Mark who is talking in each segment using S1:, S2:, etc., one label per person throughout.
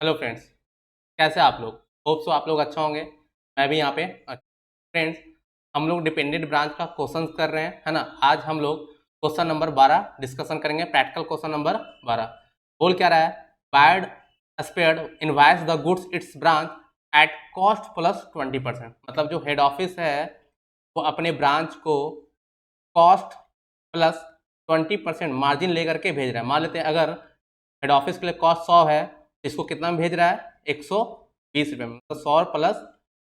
S1: Hello friends, कैसे आप लोग? होप सो आप लोग अच्छा होंगे। मैं भी यहाँ पे फ्रेंड्स, हम लोग डिपेंडेंट ब्रांच का क्वेश्चन कर रहे हैं, है ना। आज हम लोग क्वेश्चन नंबर 12 डिस्कशन करेंगे, प्रैक्टिकल क्वेश्चन नंबर 12। बोल क्या रहा है? बायड spared invoice the goods it's branch at cost plus 20%। मतलब जो हेड ऑफिस है वो अपने ब्रांच को कॉस्ट प्लस 20% मार्जिन लेकर के भेज रहा है। मान लेते हैं अगर हेड ऑफिस के लिए कॉस्ट 100 है, इसको कितना में भेज रहा है? 120 रुपये में। तो 100 प्लस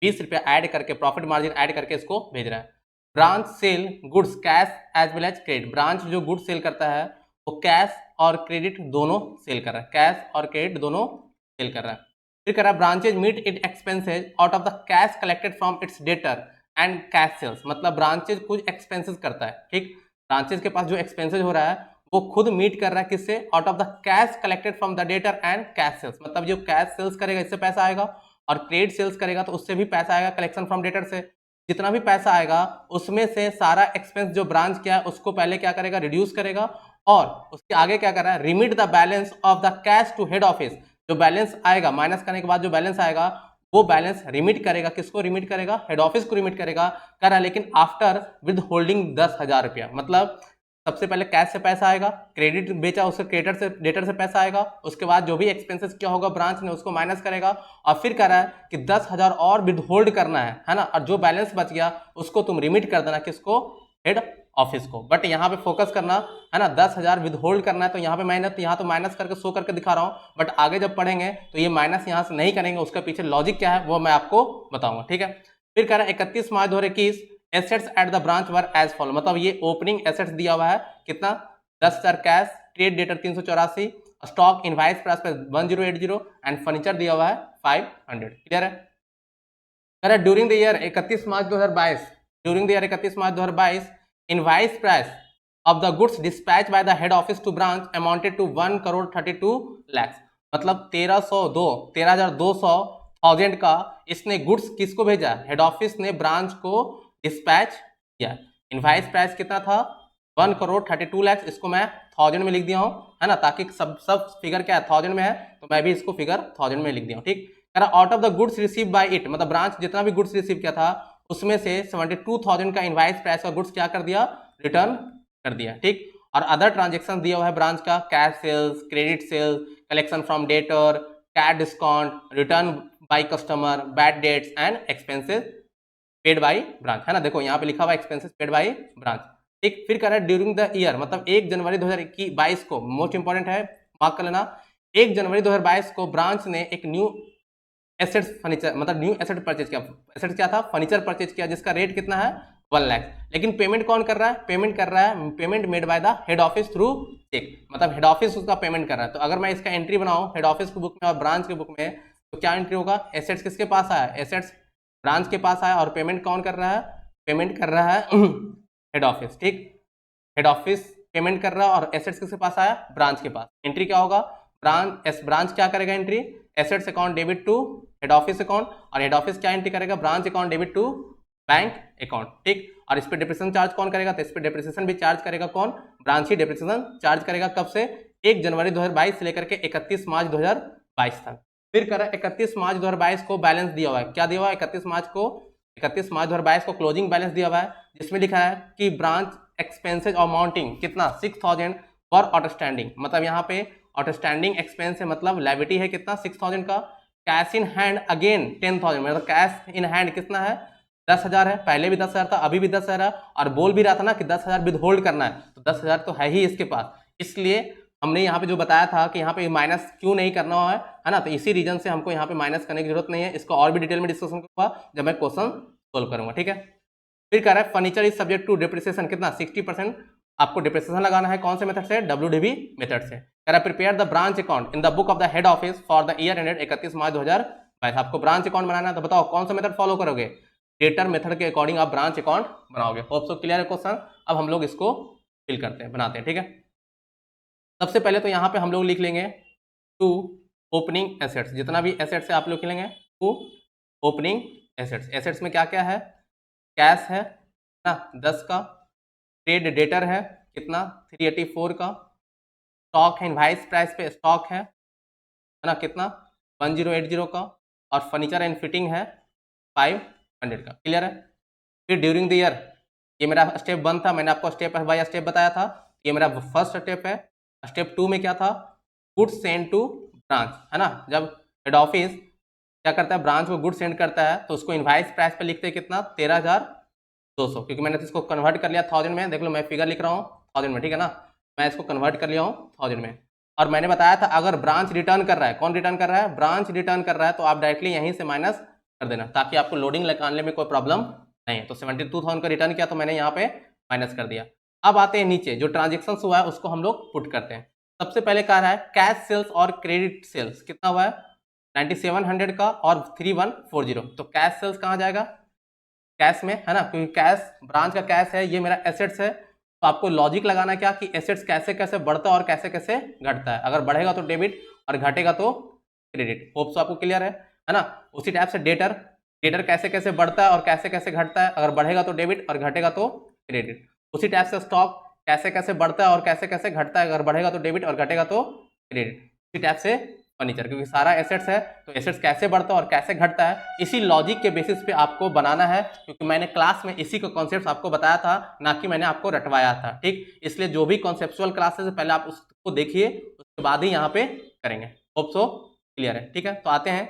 S1: 20 रुपये ऐड करके, प्रॉफिट मार्जिन ऐड करके इसको भेज रहा है। Branch sell goods cash as well as credit. Branch जो गुड्स सेल करता है वो कैश और क्रेडिट दोनों सेल कर रहा है, कैश और क्रेडिट दोनों सेल कर रहा है। फिर कर रहा है branches meet it expenses out of the cash collected from its debtor and cash sales. मतलब ब्रांचेज कुछ एक्सपेंसेस करता है, ठीक। ब्रांचेज के पास जो एक्सपेंसेज हो रहा है वो खुद मीट कर रहा है, किससे? Out of the cash collected from the debtor and cash sales. मतलब जो कैश सेल्स करेगा इससे पैसा आएगा, और क्रेडिट सेल्स करेगा तो उससे भी पैसा आएगा, कलेक्शन फ्रॉम डेटर से। जितना भी पैसा आएगा उसमें से सारा एक्सपेंस जो ब्रांच किया है उसको पहले क्या करेगा? रिड्यूस करेगा, और उसके आगे क्या कर रहा है? Remit the balance of the cash to head office. जो बैलेंस आएगा, माइनस करने के बाद जो बैलेंस आएगा वो बैलेंस रिमिट करेगा। किसको रिमिट करेगा? हेड ऑफिस को रिमिट करेगा। कर रहा है लेकिन आफ्टर विद होल्डिंग 10,000 रुपया। मतलब सबसे पहले कैश से पैसा आएगा, क्रेडिट बेचा उससे क्रेडिटर से डेटर से पैसा आएगा, उसके बाद जो भी एक्सपेंसेस क्या होगा ब्रांच ने उसको माइनस करेगा, और फिर कह रहा है कि 10,000 और विद होल्ड करना है ना। और जो बैलेंस बच गया उसको तुम रिमिट कर देना, किसको? हेड ऑफिस को। बट यहाँ पे फोकस करना है ना, 10,000 विद होल्ड करना है। तो यहाँ पे मैंने यहाँ तो माइनस करके शो करके दिखा रहा हूँ, बट आगे जब पढ़ेंगे तो ये माइनस यहाँ से नहीं करेंगे, उसके पीछे लॉजिक क्या है वो मैं आपको बताऊंगा, ठीक है। फिर कह रहा है 31 March 2021 assets at the branch were as follow. मतलब ये ओपनिंग एसेट्स दिया हुआ है, कितना? 10,000 cash, trade debtor 384, stock invoice price पे 1080 एंड फर्नीचर दिया हुआ है 500। क्लियर है? During the year 31 March 2022, during the year 31 March 2022 invoice price of the goods dispatch by the head office to branch amounted to 1,32,00,000। मतलब 13,200,000 का इसने goods किसको भेजा? हेड ऑफिस ने ब्रांच को डिस्पैच किया। इनवाइस प्राइस कितना था? 1,32,00,000। इसको मैं 1000 में लिख दिया हूं, है ना, ताकि सब सब फिगर क्या है? 1000 में है, तो मैं भी इसको फिगर 1000 में लिख दिया हूं, ठीक। Out of the goods receive by it, मतलब ब्रांच जितना भी गुड्स रिसीव किया था उसमें से 72,000 का इनवाइस प्राइस का गुड्स क्या कर दिया? रिटर्न कर दिया, ठीक। और अदर ट्रांजेक्शन दिया हुआ है ब्रांच का, cash sales, credit sales, collection from debtor, cash discount, return by customer, bad debts and expenses paid by branch, है ना। देखो यहाँ पे लिखा हुआ एक्सपेंसेस पेड बाय ब्रांच, ठीक। फिर कर रहा है ड्यूरिंग द ईयर, मतलब 1 जनवरी 2022 को, मोस्ट इंपॉर्टेंट है, मार्क कर लेना, 1 जनवरी 2022 को ब्रांच ने एक न्यू एसेट्स फर्नीचर, मतलब न्यू एसेट परचेज किया। एसेट क्या था? फर्नीचर परचेज किया, जिसका रेट कितना है? 1 लाख। लेकिन पेमेंट कौन कर रहा है? पेमेंट कर रहा है, payment made by the head office through cheque. मतलब हेड ऑफिस उसका पेमेंट कर रहा है। तो अगर मैं इसका एंट्री बनाऊं हेड ऑफिस की बुक में और ब्रांच की बुक में, तो क्या एंट्री होगा? एसेट्स किसके पास आया? एसेट्स ब्रांच के पास आया, और पेमेंट कौन कर रहा है? पेमेंट कर रहा है हेड ऑफिस, ठीक। हेड ऑफिस पेमेंट कर रहा है और एसेट्स किसके पास आया? ब्रांच के पास। एंट्री क्या होगा? ब्रांच क्या करेगा entry? Assets account debit to head office account, और हेड ऑफिस क्या एंट्री करेगा? Branch account debit to bank account, ठीक। और इस पे डिप्रिसिएशन चार्ज कौन करेगा? तो इस पे डिप्रिसिएशन भी चार्ज करेगा कौन? ब्रांच ही डिप्रिसिएशन चार्ज करेगा। कब से? 1 जनवरी 2022 से लेकर के 31 मार्च 2022 तक। फिर करा 31 मार्च 2022 को बैलेंस दिया हुआ है। क्या दिया हुआ है? 31 मार्च 2022 को क्लोजिंग बैलेंस दिया हुआ है, जिसमें लिखा है कि ब्रांच एक्सपेंसेज अमाउंटिंग कितना? 6,000 फॉर आउटस्टैंडिंग। मतलब यहाँ पे आउटस्टैंडिंग एक्सपेंस है, मतलब लायबिलिटी है कितना? 6,000 का। कैश इन हैंड अगेन 10,000, मतलब कैश इन हैंड कितना है? 10,000 है। पहले भी 10,000 था, अभी भी 10,000 है, और बोल भी रहा था ना कि 10,000 विद होल्ड करना है, तो 10,000 तो है ही इसके पास। इसलिए हमने यहाँ पे जो बताया था कि यहाँ पे माइनस क्यों नहीं करना है ना, तो इसी रीजन से हमको यहाँ पे माइनस करने की जरूरत नहीं है। इसको और भी डिटेल में डिस्कशन करूंगा जब मैं क्वेश्चन सोल्व करूंगा, ठीक है। फिर कह रहा है furniture is subject to depreciation, कितना? 60%। आपको डिप्रिसिएशन लगाना है कौन से मेथड से? WDV मेथड से। कह रहा है prepare the branch account in the book of the head office for the year ended 31 March 2022। आपको ब्रांच अकाउंट बनाना है, तो बताओ कौन सा मेथड फॉलो करोगे? डेटर मेथड के अकॉर्डिंग आप ब्रांच अकाउंट बनाओगे। होप सो क्लियर है क्वेश्चन। अब हम लोग इसको फिल करते हैं, बनाते हैं, ठीक है। सबसे पहले तो यहाँ पे हम लोग लिख लेंगे टू ओपनिंग एसेट्स, जितना भी एसेट्स है आप लोग लिखेंगे टू ओपनिंग एसेट्स। एसेट्स में क्या क्या है? कैश है ना 10 का, ट्रेड डेटर है कितना? 384 का, स्टॉक है इनवाइस प्राइस पे स्टॉक है ना कितना? 1080 का, और फर्नीचर एंड फिटिंग है 500 का। क्लियर है। फिर ड्यूरिंग द ईयर, ये मेरा स्टेप 1 था, मैंने आपको स्टेप बाय स्टेप बताया था, ये मेरा फर्स्ट स्टेप है। स्टेप 2 में क्या था, गुड्स सेंड टू ब्रांच, है ना। जब हेड ऑफिस क्या करता है, ब्रांच को गुड सेंड करता है, तो उसको इनवाइस प्राइस पे लिखते हैं कितना, 13,200, क्योंकि मैंने इसको कन्वर्ट कर लिया 1000 में। देख लो मैं फिगर लिख रहा हूँ 1000 में, ठीक है ना, मैं इसको कन्वर्ट कर लिया हूँ 1000 में। और मैंने बताया था अगर ब्रांच रिटर्न कर रहा है, कौन रिटर्न कर रहा है, ब्रांच रिटर्न कर रहा है, तो आप डायरेक्टली यहीं से माइनस कर देना, ताकि आपको लोडिंग लगाने में कोई प्रॉब्लम नहीं है। तो 72,000 का रिटर्न किया, तो मैंने यहाँ पे माइनस कर दिया। अब आते हैं नीचे, जो ट्रांजेक्शन हुआ है उसको हम लोग पुट करते हैं। सबसे पहले कह रहा है कैश सेल्स और क्रेडिट सेल्स, कितना हुआ है 9700 का और 3140। तो कैश सेल्स कहाँ जाएगा, कैश में, है ना, क्योंकि कैश ब्रांच का कैश है, ये मेरा एसेट्स है। तो आपको लॉजिक लगाना क्या कि एसेट्स कैसे कैसे बढ़ता है और कैसे कैसे घटता है। अगर बढ़ेगा तो डेबिट और घटेगा तो क्रेडिट। होप्स आपको क्लियर है ना। उसी टाइप से डेटर, डेटर कैसे कैसे बढ़ता है और कैसे कैसे घटता है, अगर बढ़ेगा तो डेबिट और घटेगा तो क्रेडिट। उसी टाइप से स्टॉक कैसे कैसे बढ़ता है और कैसे कैसे घटता है, अगर बढ़ेगा तो डेबिट और घटेगा तो क्रेडिट। उसी टाइप से फर्नीचर, क्योंकि सारा एसेट्स है, तो एसेट्स कैसे बढ़ता है और कैसे घटता है, इसी लॉजिक के बेसिस पे आपको बनाना है। क्योंकि मैंने क्लास में इसी का कॉन्सेप्ट आपको बताया था, ना कि मैंने आपको रटवाया था, ठीक। इसलिए जो भी कॉन्सेप्चुअल क्लासेस है पहले आप उसको देखिए, उसके बाद ही यहाँ पे करेंगे। होप सो क्लियर है, ठीक है। तो आते हैं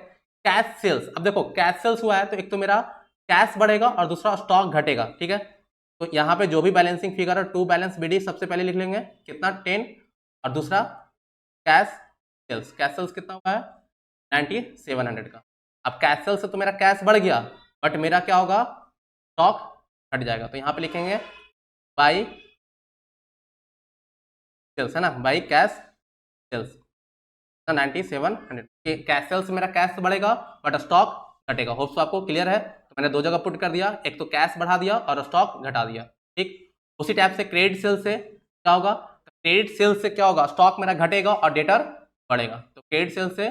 S1: कैश सेल्स। अब देखो कैश सेल्स हुआ है, तो एक तो मेरा कैश बढ़ेगा और दूसरा स्टॉक घटेगा, ठीक है। तो यहाँ पे जो भी बैलेंसिंग फिगर है, टू बैलेंस बीडी सबसे पहले लिख लेंगे, कितना 10, और दूसरा कैश सेल्स, कैश सेल्स कितना हुआ है 9700 का। अब कैश सेल्स से तो मेरा कैश बढ़ गया, बट मेरा क्या होगा, स्टॉक घट जाएगा। तो यहाँ पे लिखेंगे बाई सेल्स, है ना, by cash sales 9700। Cash sales मेरा कैश बढ़ेगा बट स्टॉक घटेगा। होप्स आपको क्लियर है। तो मैंने दो जगह पुट कर दिया, एक तो कैश बढ़ा दिया और स्टॉक घटा दिया, ठीक। उसी टाइप से क्रेडिट सेल्स से क्या होगा, क्रेडिट सेल्स से क्या होगा, स्टॉक मेरा घटेगा और डेटर बढ़ेगा। तो क्रेडिट सेल्स से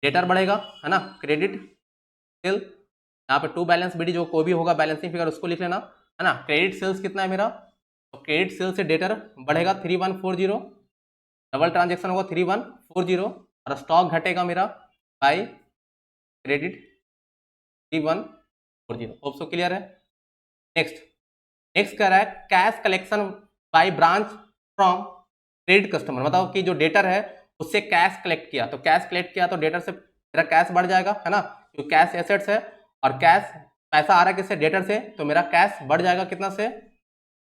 S1: डेटर बढ़ेगा, है ना, क्रेडिट सेल। यहाँ पे टू बैलेंस बीडी जो कोई भी होगा बैलेंसिंग फिगर उसको लिख लेना, है ना। क्रेडिट सेल्स कितना है मेरा, तो क्रेडिट सेल से डेटर बढ़ेगा 3140, डबल ट्रांजेक्शन होगा 3140, और स्टॉक घटेगा मेरा by credit 3140। Hope so clear है। नेक्स्ट नेक्स्ट कह रहा है cash collection by branch from credit customer. बताओ कि जो डेटर है उससे कैश कलेक्ट किया, तो कैश कलेक्ट किया तो डेटर से मेरा कैश बढ़ जाएगा, है ना, क्योंकि कैश एसेट्स है और कैश पैसा आ रहा है किससे, डेटर से, तो मेरा कैश बढ़ जाएगा कितना से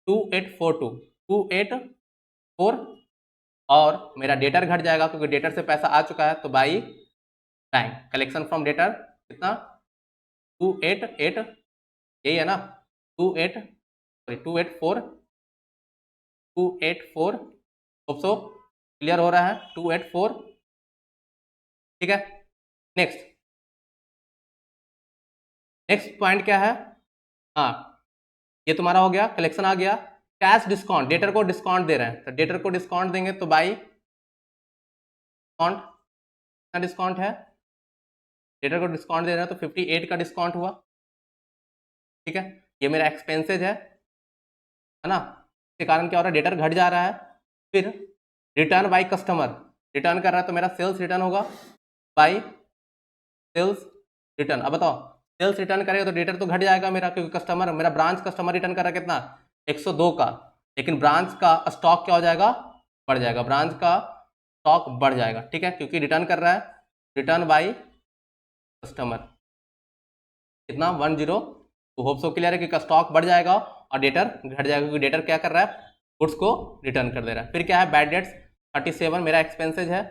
S1: 2842 और मेरा डेटर घट जाएगा क्योंकि डेटर से पैसा आ चुका है। तो by bank collection from debtor कितना 288, यही है ना, 284 सो क्लियर हो रहा है 284, ठीक है। नेक्स्ट पॉइंट क्या है, हाँ ये तुम्हारा हो गया, कलेक्शन आ गया। कैश डिस्काउंट, डेटर को डिस्काउंट दे रहे हैं, तो डेटर को डिस्काउंट देंगे तो बाई डिस्काउंट, कितना डिस्काउंट है, डेटर को डिस्काउंट दे रहे हैं तो 58 का डिस्काउंट हुआ, ठीक है। ये मेरा एक्सपेंसेज है ना, इसके कारण क्या हो रहा है, डेटर घट जा रहा है। फिर रिटर्न बाय कस्टमर, रिटर्न कर रहा है तो मेरा सेल्स रिटर्न होगा बाय सेल्स रिटर्न। अब बताओ सेल्स रिटर्न करेगा तो डेटर तो घट जाएगा मेरा, क्योंकि कस्टमर, मेरा ब्रांच कस्टमर रिटर्न कर रहा है कितना 102 का, लेकिन ब्रांच का स्टॉक क्या हो जाएगा, बढ़ जाएगा, ब्रांच का स्टॉक बढ़ जाएगा, ठीक है, क्योंकि रिटर्न कर रहा है, रिटर्न बाय कस्टमर कितना 10। तो होप सो क्लियर है कि स्टॉक बढ़ जाएगा और डेटर घट जाएगा, क्योंकि डेटर क्या कर रहा है, गुड्स को रिटर्न कर दे रहा है। फिर क्या है, बैड डेट्स 37 मेरा एक्सपेंसेज है,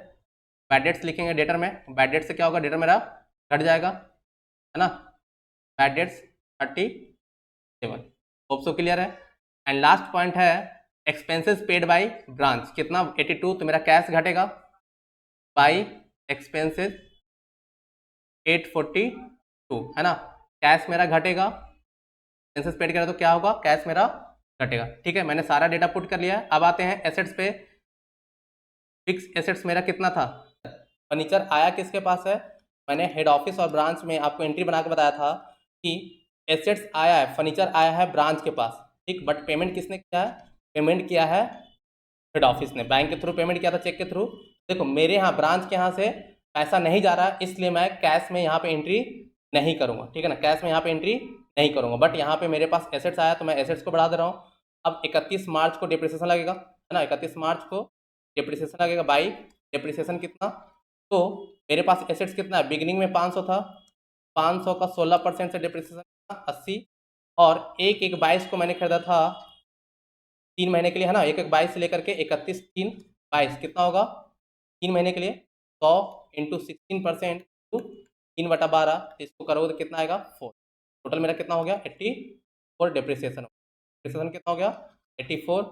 S1: बैड डेट्स लिखेंगे डेटर में, बैड डेट से क्या होगा, डेटर मेरा घट जाएगा, है ना, bad debts 37। Hope so clear है। एंड लास्ट पॉइंट है एक्सपेंसेस पेड बाय ब्रांच, कितना 82, तो मेरा कैश घटेगा बाय एक्सपेंसेस 842, है ना, कैश मेरा घटेगा, एक्सपेंसेस पेड करें तो क्या होगा, कैश मेरा घटेगा, ठीक है। मैंने सारा डेटा पुट कर लिया है। अब आते हैं एसेट्स पे। फिक्स एसेट्स मेरा कितना था, फर्नीचर आया किसके पास है, मैंने हेड ऑफिस और ब्रांच में आपको एंट्री बना के बताया था कि एसेट्स आया है, फर्नीचर आया है ब्रांच के पास, ठीक, बट पेमेंट किसने किया है, पेमेंट किया है हेड ऑफिस ने, बैंक के थ्रू पेमेंट किया था, चेक के थ्रू। देखो मेरे यहाँ ब्रांच के यहाँ से पैसा नहीं जा रहा, इसलिए मैं कैश में यहाँ पे एंट्री नहीं करूँगा, ठीक है ना, कैश में यहाँ पे एंट्री नहीं करूँगा। बट यहाँ पे मेरे पास एसेट्स आया तो मैं एसेट्स को बढ़ा दे रहा हूँ। अब 31 मार्च को डिप्रिसिएशन लगेगा, है ना, 31 मार्च को डिप्रिसिएशन लगेगा बाई डिप्रिसिएशन कितना, तो मेरे पास एसेट्स कितना है, बिगिनिंग में 500 था, 500 का 16% से डिप्रिसिएशन 80, और 1/22 को मैंने खरीदा था 3 महीने के लिए, है ना, 1/22 से लेकर के 31/3/22 कितना होगा 3 महीने के लिए 100 इंटू 16% टू 3/12, इसको करोगे तो कितना आएगा 4। टोटल मेरा कितना हो गया 84 डिप्रिसिएशन कितना हो गया 84,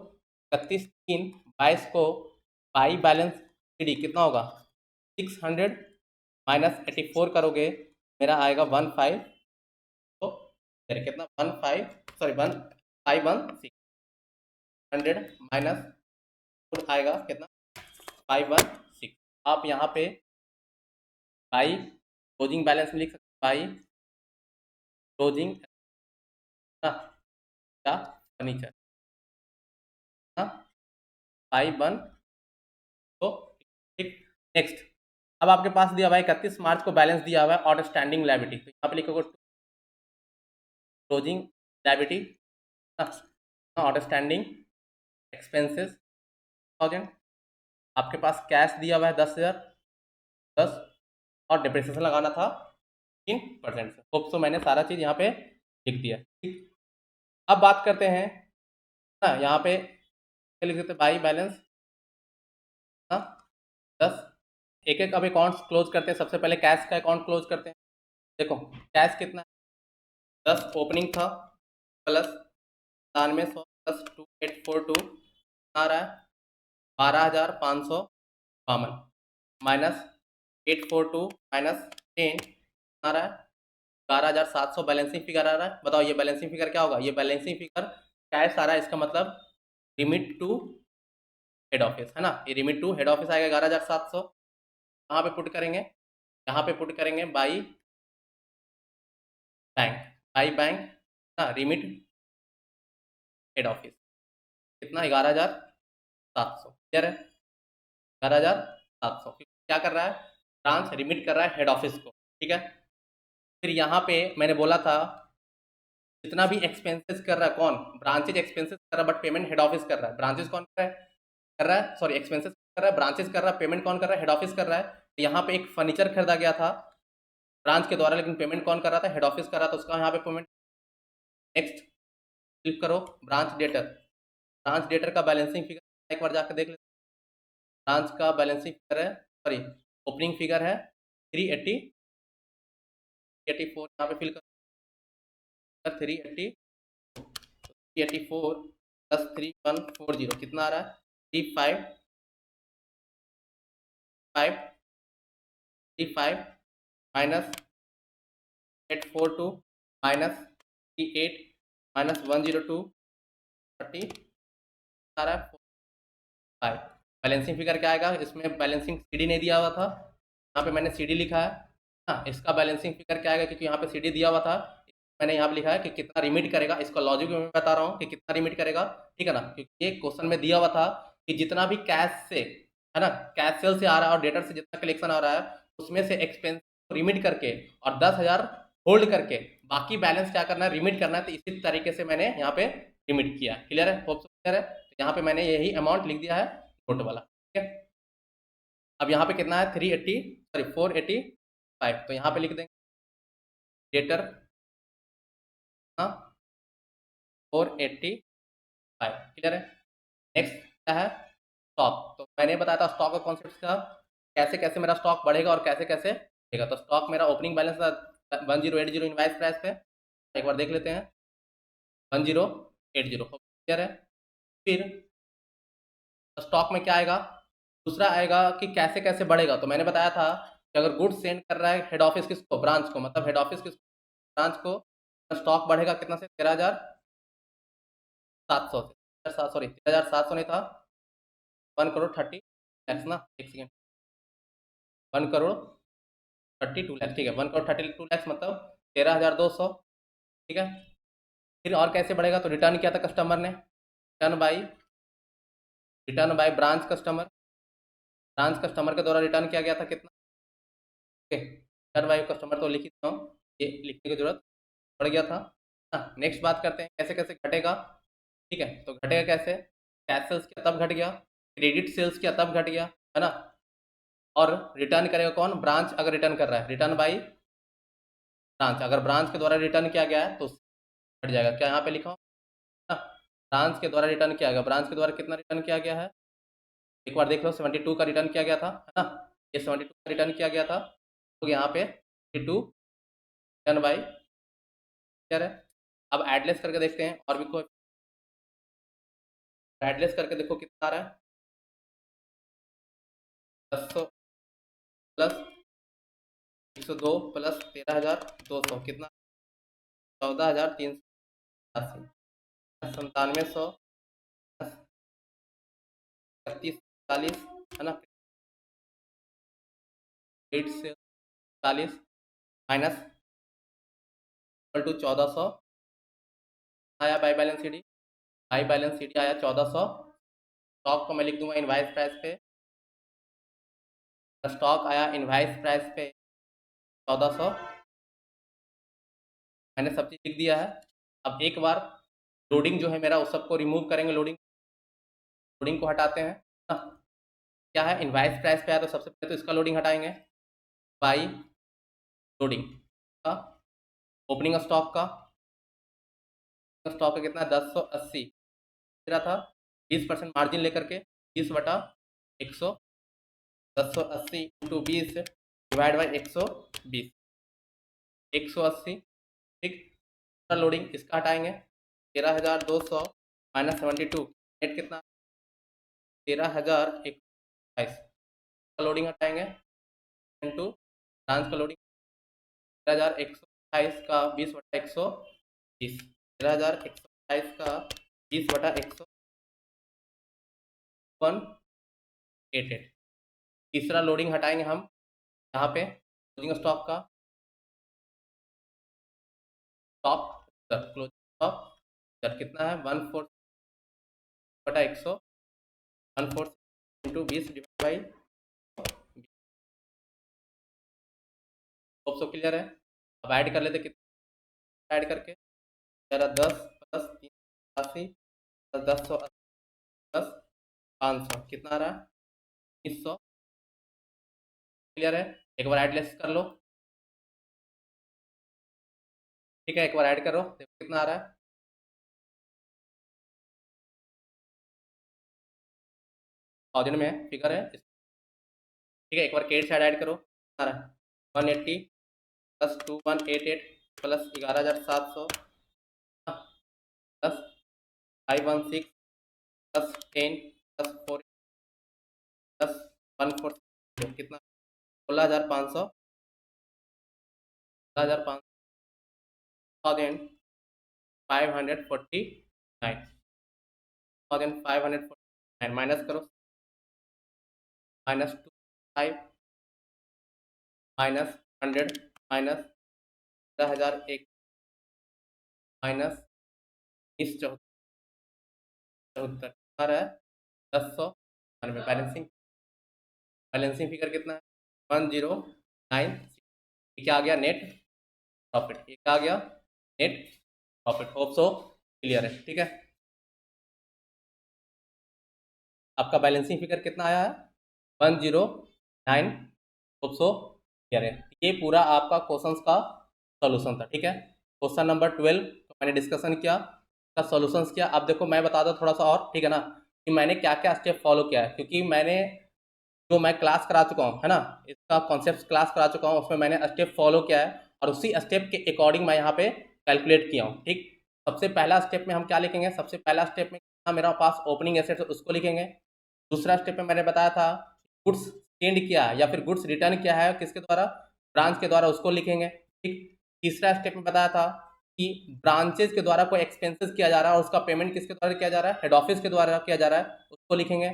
S1: 31/3/22 को बाई बैलेंस डी कितना होगा 600 माइनस 84 करोगे मेरा आएगा 15, तो फिर कितना 1516 100 माइनस आएगा कितना 516। आप यहाँ पे बाई क्लोजिंग बैलेंस में लिख सकते हैं, बाई क्लोजिंग फर्नीचर बाई 1, तो ठीक। नेक्स्ट, अब आपके पास दिया हुआ है 31 मार्च को बैलेंस दिया हुआ है आउटस्टैंडिंग लायबिलिटी, तो यहाँ पे लिखोगे क्लोजिंग लायबिलिटी आउटस्टैंडिंग एक्सपेंसेस 1000, आपके पास कैश दिया हुआ है 10,000 10, और डिप्रिसिएशन लगाना था 3% से। होप सो मैंने सारा चीज़ यहाँ पे लिख दिया, ठीक। अब बात करते हैं ना, यहाँ पे लिख देते बाई बैलेंस 10, एक एक अब अकाउंट्स क्लोज करते हैं। सबसे पहले कैश का अकाउंट क्लोज करते हैं। देखो कैश कितना है 10 ओपनिंग था प्लस 9700 प्लस 2842 आ रहा है 12,552 माइनस 842 माइनस 10 आ रहा है 12,700 बैलेंसिंग फिगर आ रहा है। बताओ ये बैलेंसिंग फिगर क्या होगा, ये बैलेंसिंग फिगर कैश आ रहा है, इसका मतलब रिमिट टू हेड ऑफिस, है ना, ये रिमिट टू हेड ऑफिस आएगा 11,700। कहाँ पे पुट करेंगे, यहाँ पे पुट करेंगे बाई बैंक ना, रिमिट हेड ऑफिस कितना 11,700, क्लियर है 11,700। क्या कर रहा है, ब्रांच रिमिट कर रहा है हेड ऑफिस को, ठीक है। फिर यहाँ पे मैंने बोला था जितना भी एक्सपेंसेस कर रहा है कौन, ब्रांचेज एक्सपेंसेस कर रहा है, बट पेमेंट हेड ऑफिस कर रहा है। ब्रांचेस कौन कर रहा है सॉरी एक्सपेंसेस कर रहा है, ब्रांचेस कर रहा है, पेमेंट कौन कर रहा है, हेड ऑफिस कर रहा है। तो यहाँ पे एक फर्नीचर खरीदा गया था ब्रांच के द्वारा, लेकिन पेमेंट कौन कर रहा था, हेड ऑफिस कर रहा था, उसका यहाँ पे पेमेंट। नेक्स्ट क्लिक करो ब्रांच डेटर का बैलेंसिंग फिगर एक बार जाकर देख लेते। ब्रांच का बैलेंसिंग फिगर है, सॉरी ओपनिंग फिगर है 384, यहाँ पे फिल कर 384 प्लस 3140 कितना आ रहा है 35 माइनस 842 माइनस 38 माइनस 102 30 आ रहा है 5। बैलेंसिंग फिगर क्या आएगा, इसमें बैलेंसिंग सीडी नहीं दिया हुआ था, यहाँ पे मैंने सीडी लिखा है। हाँ, इसका बैलेंसिंग फिगर क्या आएगा, क्योंकि यहाँ पे सीडी दिया हुआ था, मैंने यहाँ पे लिखा है कि कितना रिमिट करेगा। इसका लॉजिक मैं बता रहा हूँ कि कितना रिमिट करेगा, ठीक है ना, क्योंकि ये क्वेश्चन में दिया हुआ था कि जितना भी कैश से, है ना, कैश सेल से आ रहा है और डेटर से जितना कलेक्शन आ रहा है उसमें से एक्सपेंस रिमिट करके और 10,000 होल्ड करके बाकी बैलेंस क्या करना है, रिमिट करना है। तो इसी तरीके से मैंने यहाँ पे रिमिट किया। क्लियर है, होप सो क्लियर है। तो यहाँ पे मैंने यही अमाउंट लिख दिया है टोटल वाला, ठीक है। अब यहाँ पे कितना है 485, तो यहाँ पे लिख देंगे डेटर 485, क्लियर है। नेक्स्ट क्या है स्टॉक, तो मैंने बताया था स्टॉक का कॉन्सेप्ट का, कैसे कैसे मेरा स्टॉक बढ़ेगा और कैसे कैसे बढ़ेगा। तो स्टॉक मेरा ओपनिंग बैलेंस था 1080 इनवाइस प्राइस पे, एक बार देख लेते हैं 1080, क्लियर है। फिर स्टॉक में क्या आएगा, दूसरा आएगा कि कैसे कैसे बढ़ेगा। तो मैंने बताया था कि अगर गुड्स सेंड कर रहा है हेड ऑफिस किसको, ब्रांच को, मतलब हेड ऑफिस किसको, ब्रांच को, स्टॉक बढ़ेगा कितना से 13,700 से, सॉरी 13,700 नहीं था 1,30,00,000 ना, एक सेकेंड 1,32,00,000, ठीक है 1,32,00,000 मतलब 13,200, ठीक है। फिर और कैसे बढ़ेगा, तो रिटर्न किया था कस्टमर ने, रिटर्न बाय ब्रांच कस्टमर के द्वारा रिटर्न किया गया था कितना ओके, रिटर्न बाय कस्टमर तो लिख ही दिया हूँ, ये लिखने की जरूरत पड़ गया था। हाँ, नेक्स्ट बात करते हैं कैसे कैसे घटेगा। ठीक है, तो घटेगा कैसे, कैश सेल्स किया तब घट गया, क्रेडिट सेल्स किया तब घट गया, है ना। और रिटर्न करेगा कौन, ब्रांच अगर रिटर्न कर रहा है, रिटर्न बाई ब्रांच, अगर ब्रांच के द्वारा रिटर्न किया गया है तो घट जाएगा। क्या यहाँ पे लिखा हो ना, ब्रांच के द्वारा रिटर्न किया गया, ब्रांच के द्वारा कितना रिटर्न किया गया है, एक बार देख लो, 72 का रिटर्न किया गया था, है ना, ये 72 का रिटर्न किया गया था, तो यहाँ पे 72 रिटर्न बाई क्लियर है। अब एडलेस करके देखते हैं और भी कोई, एडलेस करके देखो कितना आ रहा है, 1000 प्लस 102 प्लस 13,200 कितना, 14,380, 9700 31 है ना, 8 से 40 माइनस इक्वल टू 1400 आया by balance C D, by balance C D आया 1400। स्टॉक को मैं लिख दूंगा इनवाइस प्राइस पे, स्टॉक आया इनवाइस प्राइस पे 1400, मैंने सब चीज़ लिख दिया है। अब एक बार लोडिंग जो है मेरा उस सबको रिमूव करेंगे, लोडिंग लोडिंग को हटाते हैं ना। क्या है, इनवाइस प्राइस पे आया तो सबसे पहले तो इसका लोडिंग हटाएंगे, बाई लोडिंग का, ओपनिंग स्टॉक का, स्टॉक का कितना 1080 मेरा था, 20% मार्जिन लेकर के 20/100, 1080 इंटू 20 डिवाइड बाई 120, 180। ठीक, लोडिंग इसका हटाएंगे, 13,200 माइनस 72 नेट कितना, 13,128 का लोडिंग हटाएंगे इंटू ब्रांच का लोडिंग, 13,128 का 20/120, 13,128 का 20/188। तीसरा लोडिंग हटाएंगे हम यहाँ पे, क्लोजिंग स्टॉक का, स्टॉक क्लोजिंग स्टॉक कितना है 1/4 1/4 into 20 divide by, hope so clear है। अब ऐड कर लेते, कितना ऐड करके, 10 प्लस 380 प्लस 10 प्लस 500 कितना आ रहा है 1900, क्लियर है। एक बार ऐड लेस कर लो, ठीक है, एक बार ऐड करो देखो कितना आ रहा है, थाउजेंड में है, फिगर है, ठीक है। एक बार क्रेडिट साइड ऐड करो, कितना आ रहा है 180 plus 2188 plus 11,700 plus 516 plus 10 plus 4 plus 140 कितना 16,500, 16,500 549 1549 माइनस करो, -25 -100 माइनस 10,001 माइनस 74 आ रहा है 10,100। बैलेंसिंग बैलेंसिंग फिगर कितना है 1096, ये क्या आ गया नेट प्रॉफिट, ये क्या आ गया net profit. Hope so clear है, ठीक है। आपका बैलेंसिंग फिगर कितना आया है 109, होप सो क्लियर है। ये पूरा आपका क्वेश्चंस का सॉल्यूशन था, ठीक है। क्वेश्चन नंबर 12 तो मैंने डिस्कशन किया, का सॉल्यूशंस किया। अब देखो मैं बता दूं थोड़ा सा और, ठीक है ना, कि मैंने क्या क्या स्टेप फॉलो किया है, क्योंकि मैंने जो मैं क्लास करा चुका हूँ, है ना, इसका कॉन्सेप्ट क्लास करा चुका हूँ, उसमें मैंने स्टेप फॉलो किया है और उसी स्टेप के अकॉर्डिंग मैं यहाँ पे कैलकुलेट किया हूँ, ठीक। सबसे पहला स्टेप में हम क्या लिखेंगे, सबसे पहला स्टेप में मेरा पास ओपनिंग एसेट्स उसको लिखेंगे। दूसरा स्टेप में मैंने बताया था गुड्स सेंड किया है या फिर गुड्स रिटर्न किया है किसके द्वारा, ब्रांच के द्वारा, उसको लिखेंगे, ठीक। तीसरा स्टेप में बताया था कि ब्रांचेस के द्वारा कोई एक्सपेंसेस किया जा रहा है और उसका पेमेंट किसके द्वारा किया जा रहा है, हेड ऑफिस के द्वारा किया जा रहा है, उसको लिखेंगे।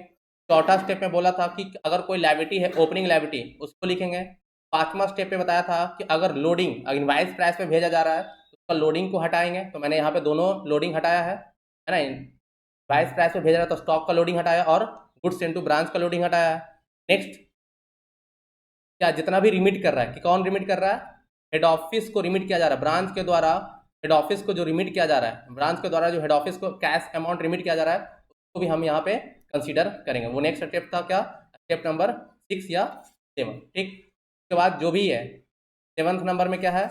S1: चौथा स्टेप में बोला था कि अगर कोई लायबिलिटी है ओपनिंग लायबिलिटी उसको लिखेंगे। पांचवा स्टेप में बताया था कि अगर लोडिंग इनवाइस प्राइस पे भेजा जा रहा है तो उसका लोडिंग को हटाएंगे, तो मैंने यहाँ पे दोनों लोडिंग हटाया है ना। इनवाइस प्राइस पे भेजा रहा है तो स्टॉक का लोडिंग हटाया और गुड्स इनटू ब्रांच का लोडिंग हटाया है। नेक्स्ट क्या जितना भी रिमिट कर रहा है, कि कौन रिमिट कर रहा है, हेड ऑफिस को रिमिट किया जा रहा है ब्रांच के द्वारा, हेड ऑफिस को जो रिमिट किया जा रहा है, ब्रांच के द्वारा जो हेड ऑफिस को कैश अमाउंट रिमिट किया जा रहा है, उसको भी हम यहाँ पे कंसीडर करेंगे। वो नेक्स्ट स्टेप था क्या, स्टेप नंबर 6 या 7, ठीक। उसके बाद जो भी है 7th नंबर में क्या है,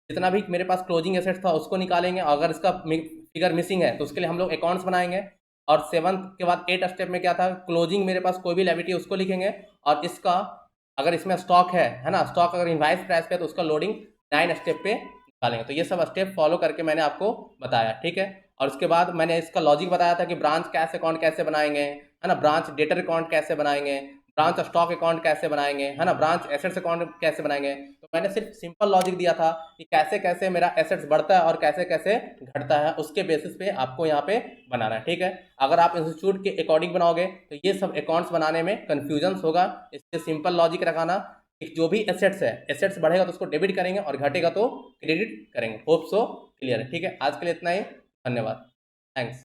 S1: जितना भी मेरे पास क्लोजिंग एसेट्स था उसको निकालेंगे, अगर इसका फिगर मिसिंग है तो उसके लिए हम लोग अकाउंट्स बनाएंगे। और 7th के बाद 8 स्टेप में क्या था, क्लोजिंग मेरे पास कोई भी लायबिलिटी उसको लिखेंगे, और इसका अगर इसमें स्टॉक है ना, स्टॉक अगर इनवाइस प्राइस पे है तो उसका लोडिंग 9 स्टेप पे निकालेंगे। तो ये सब स्टेप फॉलो करके मैंने आपको बताया, ठीक है। और उसके बाद मैंने इसका लॉजिक बताया था कि ब्रांच कैश अकाउंट कैसे बनाएंगे, है ना, ब्रांच डेटर अकाउंट कैसे बनाएंगे, ब्रांच स्टॉक अकाउंट कैसे बनाएंगे, है ना, ब्रांच एसेट्स अकाउंट कैसे बनाएंगे। तो मैंने सिर्फ सिंपल लॉजिक दिया था कि कैसे कैसे मेरा एसेट्स बढ़ता है और कैसे कैसे घटता है, उसके बेसिस पे आपको यहाँ पे बनाना है, ठीक है। अगर आप इंस्टीट्यूट के अकॉर्डिंग बनाओगे तो ये सब अकाउंट्स बनाने में कन्फ्यूजन होगा, इसलिए सिंपल लॉजिक रखाना कि जो भी एसेट्स है, एसेट्स बढ़ेगा तो उसको डेबिट करेंगे और घटेगा तो क्रेडिट करेंगे। होप सो क्लियर है, ठीक है। आज के लिए इतना ही, धन्यवाद, थैंक्स।